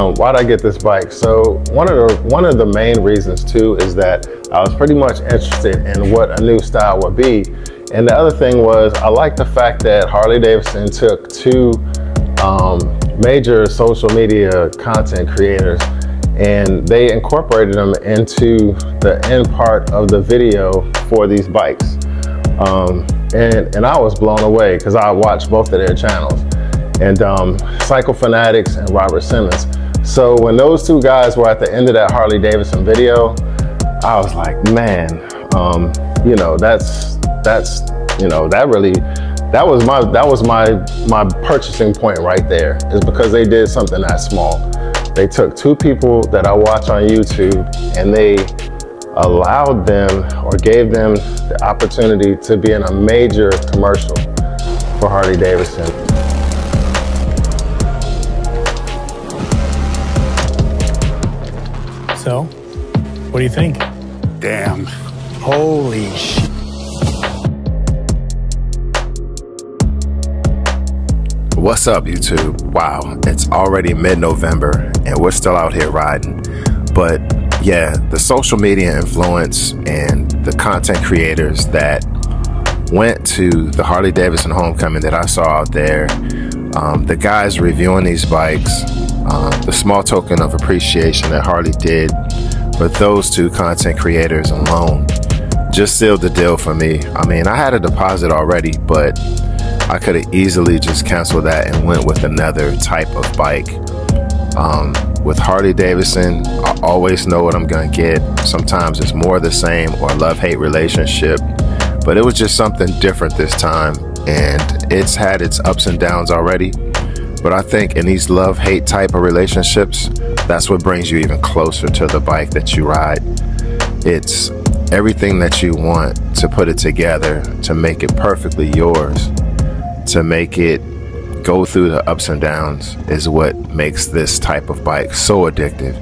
Why'd I get this bike? So one of the main reasons too is that I was pretty much interested in what a new style would be. And the other thing was I like the fact that Harley-Davidson took two major social media content creators and they incorporated them into the end part of the video for these bikes. And I was blown away because I watched both of their channels, and Cycle Fanatics and Robert Simmons. So when those two guys were at the end of that Harley-Davidson video, I was like, man, you know, that was my purchasing point right there, is because they did something that small. They took two people that I watch on YouTube and they allowed them or gave them the opportunity to be in a major commercial for Harley-Davidson. So, what do you think? Damn. Holy shit. What's up, YouTube? Wow, it's already mid-November and we're still out here riding. But yeah, the social media influence and the content creators that went to the Harley-Davidson homecoming that I saw out there, the guys reviewing these bikes, the small token of appreciation that Harley did for those two content creators alone just sealed the deal for me. I mean, I had a deposit already, but I could have easily just canceled that and went with another type of bike. With Harley-Davidson, I always know what I'm gonna get. Sometimes it's more the same or love-hate relationship, but it was just something different this time, and it's had its ups and downs already. But I think in these love-hate type of relationships, that's what brings you even closer to the bike that you ride. It's everything that you want to put it together to make it perfectly yours, to make it go through the ups and downs, is what makes this type of bike so addictive.